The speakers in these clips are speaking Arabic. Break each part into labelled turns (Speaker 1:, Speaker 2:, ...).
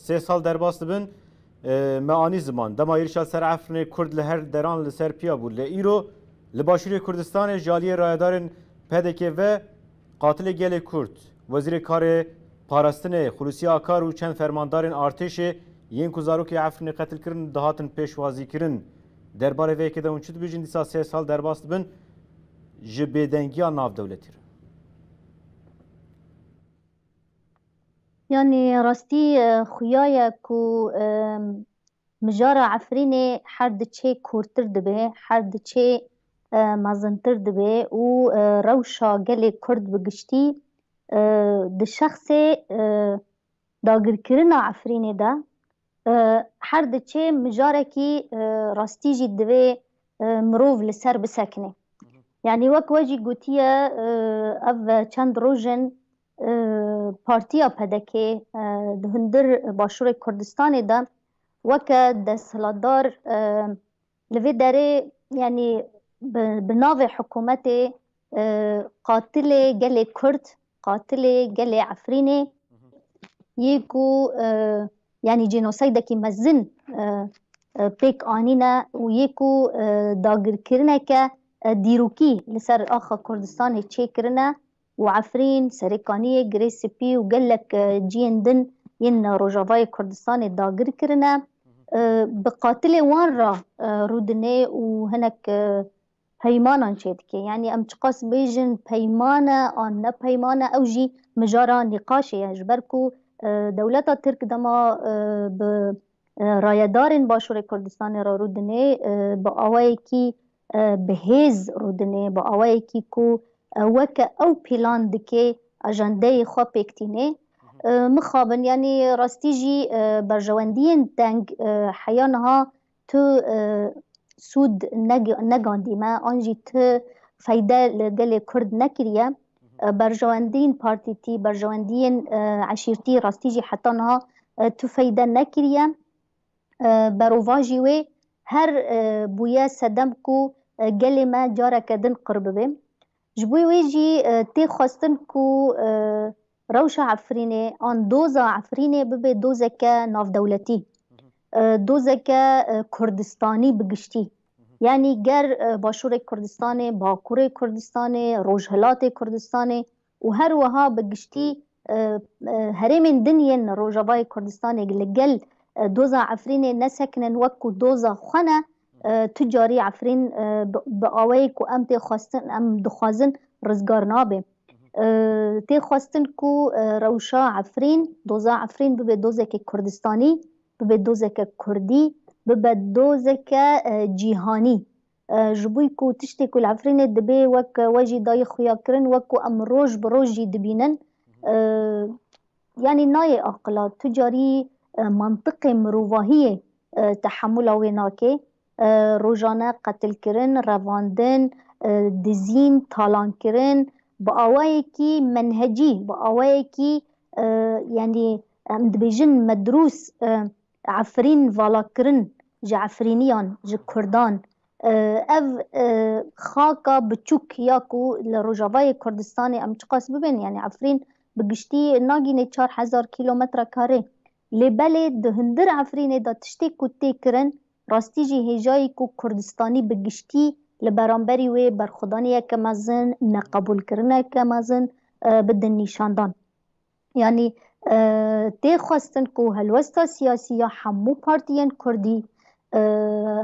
Speaker 1: سه سال درباس بن معانی زمان دما ایرشا سر عفرین کرد لهر دران لسر پیا بود لئیرو لباشوری کردستان جالی رایدارن پدکه و قاتل گل کرد وزیر کار پاراستن خلوصی آکار و چند فرماندارن ارتش یین کوزارو که عفرین قتل کرن دهاتن پیشوازی کرن درباره وی که اون چت بیجن دیسا سه سال درباس بن جبیدنگیا ناف دولتی
Speaker 2: يعني راستي خويايا كو مجارة عفريني حرد تشي كورتر دبي حرد تشي مازنتر دبي و روشا قلي كرد بقشتي ده شخصي داقر كرنا عفريني دا حرد تشي مجارة كي راستي جي دبي مروف لسر بسكني يعني وك واجي قوتيا اف چند روجن پارتیا پدکه دهندر باشور کردستان دا وکا دستهلاتدار لوی داره يعني بناو حكومت قاتل قل كرد قاتل قل عفريني يكو يعني جينوسايد كي مزن بيك آنينا ويكو داگر كرنك ديروكي لسر آخا كردستان چه كرنا وعفرين سريكانية جريسبي وقالك جيندن ين روجافاي كردستان داگر كرنا بقاتل وان را رودني وهنك پیمانا چیدکه یعنی ام چقاس بیجن پیمانا آن نه پیمانا او جی مجارا نقاشه جبرکو دولتا ترک دما به رایدارن باشور کردستان را رودنه با آوائی کی بهیز رودنه با آوائی کی کو وکا او پیلان دکه اجنده خواه پیکتینه مخابن یعنی راستی جی برجواندین تنگ حیانها تو سود نگاندی ما آنجی تو فایده لگل کرد نکریه برجواندین پارتیتی برجواندین عشیرتی راستی جی حتی نها تو فایده نکریه بروواجی وی هر بویا صدم کو گل ما جاره کدن قرب بیم جبوی وی جی تی خواستن کو روش عفرینه آن دوزا عفرینه ببه دوزه که ناف دولتی دوزه که کردستانی بگشتی یعنی گر باشور کردستان باکور کردستان روجهلات کردستان و هر وها بگشتی هرمین دنین روجابای کردستان لگل دوزا عفرین نسکنن وکو دوزا خانه تجاری عفرین بآوی کو ام تی خواستن ام دخوازن رزگار نابه تی خواستن کو روشا عفرین دوزا عفرین ببه دوزه که کردستانی ببه دوزه که کردی ببه دوزه که جیهانی جبوی کو تشتی کل عفرین دبه وک واجی دای خویا کرن وکو ام روش بروجی دبینن يعني ناي أقلا تجاري منطق مروواهي تحمل ويناكي روجانا قتل كرن رواندن دزين طالان كرن بأوايكي منهجي بأوايكي يعني مدبيجن مدروس عفرين فالا كرن جا عفرينيان جا كردان اف خاكا بچوك ياكو لروجاواي كردستاني ام چقاس ببين يعني عفرين بگشتی ناگینه 4000 کیلومتر کاره لبله دهندر عفرینه دا تشتی کتی کرن راستی جی هجایی کو کردستانی بگشتی لبرانبری وی برخودانی که مزن نقبول کرنه که مزن بدن نیشاندان یعنی تی خواستن کو هلوستا سیاسی یا همو پارتین کردی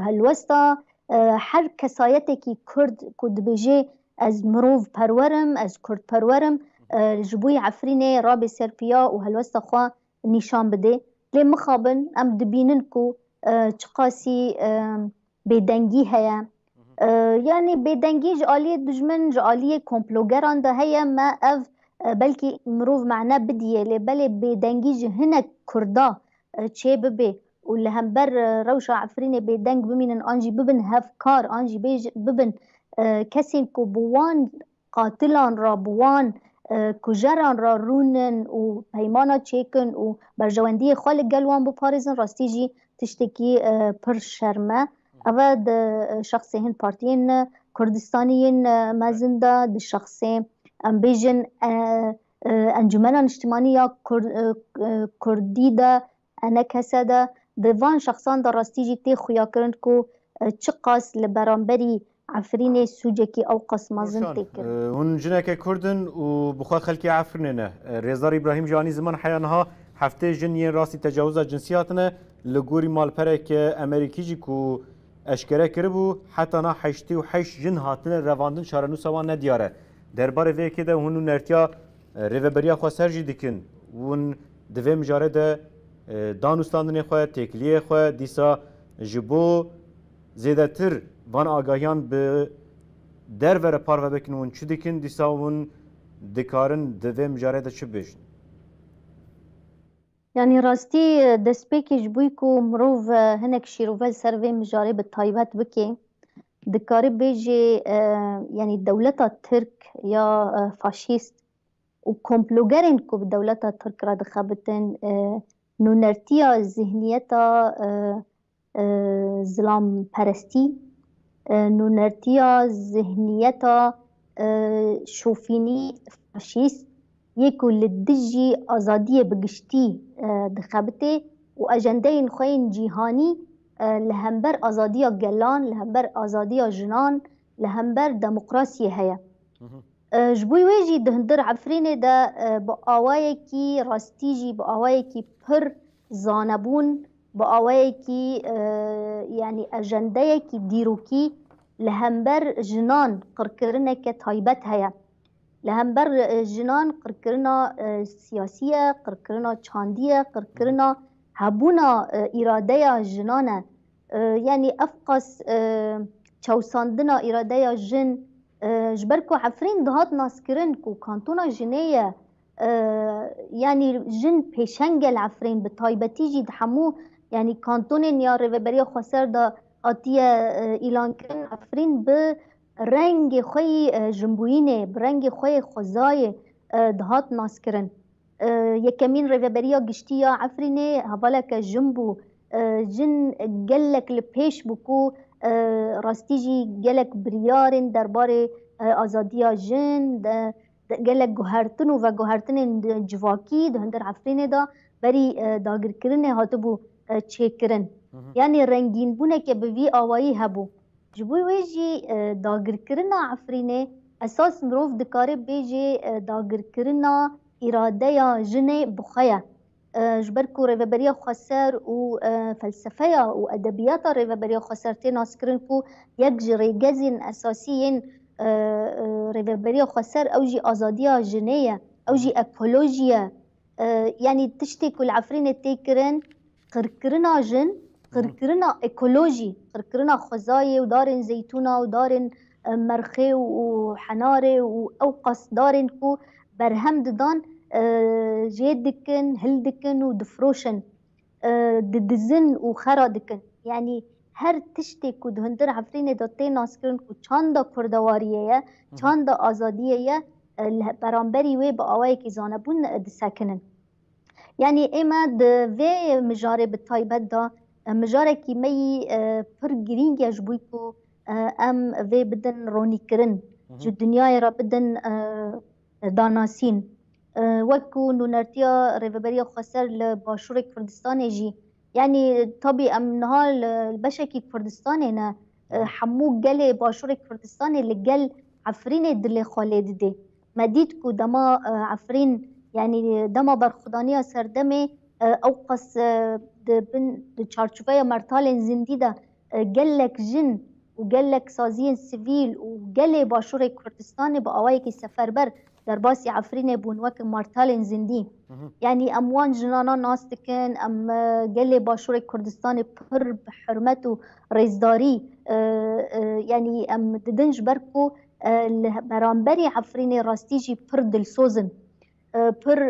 Speaker 2: هلوستا هر کسایتی که کرد کد بجه از مروف پرورم از کرد پرورم جبوی عفرینه رابی سرپیا و هلوستا خواه نشان بده لی مخابن ام دبینن کو چقاسی بیدنگی هیا یعنی بیدنگی جعالی دجمن جعالی کمپلوگران ده هیا ما اف بلکی مروف معنا بدیه لی بلی بیدنگی جهنه کردا چه ببه و لهم بر روش عفرینه بیدنگ بمینن آنجی ببن هفکار آنجی ببن کسی کو بوان قاتلان را بوان کجران را رونن و پیمانا چیکن و برجواندی خالق گلوان بپارزن راستی جی تشتکی پر شرمه اوه ده شخصی هن پارتین کردستانیین مزنده ده شخصی بیجن انجمنان اجتماعی یا کردی ده انا كساده دفان شخصان دا راستيجي تي خويا كرنكو تشقاس لبرانبري عفريني سوجكي او قص مازن
Speaker 1: روشان
Speaker 2: تكر
Speaker 1: هون جنك كردن وبخوا خلقي عفرننا ريزار ابراهيم جاني زمان حيانها هفته جنين راسي تجاوز جنسياتنا لغوري مالپرك امريكي جي كو اشکره کربو حتی نا حشتی و حش جن هاتن رواندن شارنو سوان ندیاره درباره وی که ده هونو نرتیا ریوبریا خوا سرجی دکن ون دوی مجاره ده دانوستاندن خوا تکلیه خوا دیسا جبو زیده تر وان آگاهیان به در وره پارو بکن ون چو دکن دیسا ون دکارن دوی مجاره ده چو بیشن
Speaker 2: يعني راستي دسبيكي جبويكو مروف هنك شيروفال سرفي مجاري بالطايبات بكي دكاري بيجي يعني الدولة الترك يا فاشيست وكومبلوغرين كو بالدولة الترك راد خابتن نونرتيا ذهنيتا زلام پرستی نونرتيا ذهنيتا شوفيني فاشيست يكو للدجي آزادية بقشتي دخابتي وأجندين خوين جيهاني لهمبر آزادية جلان لهمبر آزادية جنان لهمبر ديمقراسية هيا جبوي ويجي دهندر عفريني دا بآوايكي راستيجي بآوايكي پر زانبون بآوايكي يعني أجنديكي ديروكي لهمبر جنان قركرنك تايبت هيا لهمبر جنان قركرنا سياسية قركرنا چاندية قركرنا هبونا إرادية جنانة يعني أفقس چوساندنا إرادية جن جبركو عفرين دهات ناسكرن كو كانتونا جنية يعني جن بيشنجل عفرين بطايبتي جي دحمو يعني كانتونين يا ريفبريا خسر دا آتية إيلان كرن عفرين برنگ خوی جنبوینه برنگ خوی خوزای دهات ناسکرن یکمین ریوبریا گشتیا عفرینه هبالک جنبو جن گلک لپیش بکو راستیجی گلک بریارن درباره آزادیا جن گلک گوهرتن و گوهرتن جواکی دهندر عفرینه دا بری داگر کرنه هاتبو چه کرن یعنی رنگین بونه که بوی آوایی هبو جبوی ویجی داگر کرنا عفرینه اساس مروف دکاره بیجی داگر کرنا اراده یا جنه بخیه جبرکو ریوبریا خسر و فلسفه و ادبیات ریوبریا خسر تی ناسکرن کو یک جریگزین اساسیین ریوبریا خسر اوجی آزادیا جنه اوجی اکولوژیا يعني تشتي كل عفرينه تيكرن قركرنا جن قركرنا ايكولوجي قركرنا خزاي ودارن زيتونه ودارن مرخي وحناري واوقص دارن كو برهم ددان جيدكن هلدكن ودفروشن ددزن وخرا دكن يعني هر تشتي كو دهندر عفرينه داتي ناسكرن كو چاندا كردواريه چاندا آزاديه برانبري وي باواي كي زانبون دسكنن يعني اما في مجاري بالطايبات دا مجاري كي مي پر جرين يجبويكو ام في بدن روني كرن جو الدنيا را بدن داناسين وكو نونرتيا ريفبريا خسر لباشور كردستان جي يعني طبي ام نهال البشكي كردستان هنا حمو جلي باشور كردستان اللي جل عفرين دلي خالد دي مديدكو دما عفرين يعني دما برخدانية سردمي أوقس چارچوبه مرتال زندي ده قالك جن وقالك سازين سيفيل وقالي باشور كردستان بأواي كي سفربر در باسي عفرين بون وك مرتال زندي يعني أموان جنانا ناس تكن أم قالي باشور كردستان بحر بحرمته ريزداري يعني أم ددنج بركو برانبري عفرين راستيجي بحر دلسوزن پر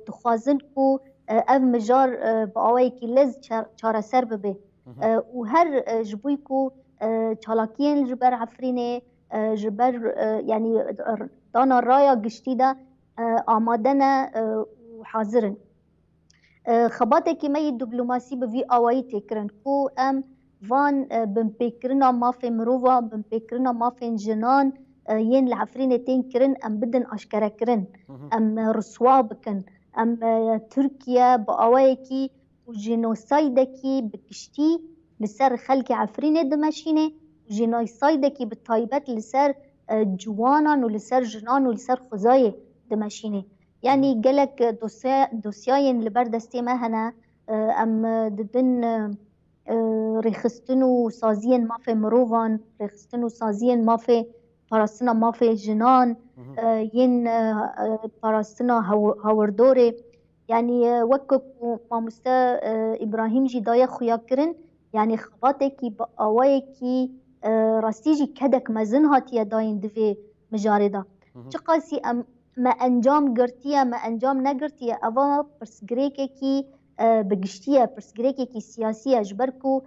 Speaker 2: تخوازن کو اف مجار باوی کی لز چاره سر ببه و هر جبوی کو چالاکین جبر عفرینه جبر يعني دانا رایا گشتی دا آمادنه و حاضرن خباته کی می دیپلماسی به وی آوایی تکرن کو ام وان بمپیکرنا مافی مروفا بمپیکرنا مافی جنان ين العفرين تين كرن ام بدن اشكره كرن ام رسوا بكن ام تركيا باوايكي و جنوسایدکی بکشتی لسر خلک عفرینه دمشینه و جنوسایدکی بتایبت لسر جوانان و لسر جنان و لسر خزای دمشینه يعني قالك دوسياين لبر دستي ما هنا ام دبن ريخستنو سازين ما في مروفان ريخستنو سازين ما في باراستنا ما في جنان ين باراستنا هاوردوري يعني وكك ما مستا إبراهيم جي دايا خويا كرن يعني خباتكي بأوايكي راستيجي كدك مزن هاتيا داين دفي مجاردا چقاسي ما انجام گرتیه ما انجام نگرتیه اوا پرسگریکی بگشتیه پرسگریکی سیاسیه جبرکو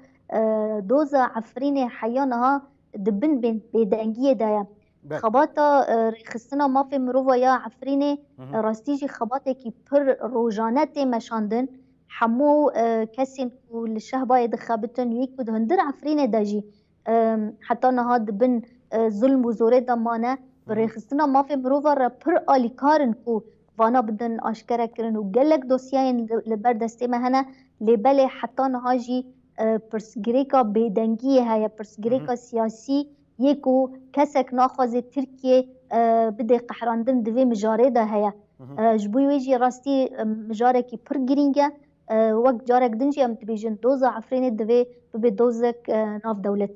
Speaker 2: دوزا عفرین حیانها دبن بیدنگیه دایا خباتا خستنا ما في مروفا يا عفريني راستيجي خباتكي پر روجانات مشاندن حمو كسين والشهباء دخابتن يكو هندر عفريني داجي حتى نهاد دبن ظلم وزوري دمانه برخستنا ما في مروفا را پر آلیکارن کو وانا بدن آشکره کرن و گلک دوسیاین لبر دسته مهنه لبله حتی نهاجی پرسگریکا بیدنگی هیا پرسگریکا سیاسی یکو کسک ناخوازی ترکیه بده قحراندن دوی مجاره ده هیا جبوی ویجی راستی مجاره کی پر گرینگه وقت جارك دنجي ام تبيجن دوزة عفرين دوی ببي دوزك ناف دولتي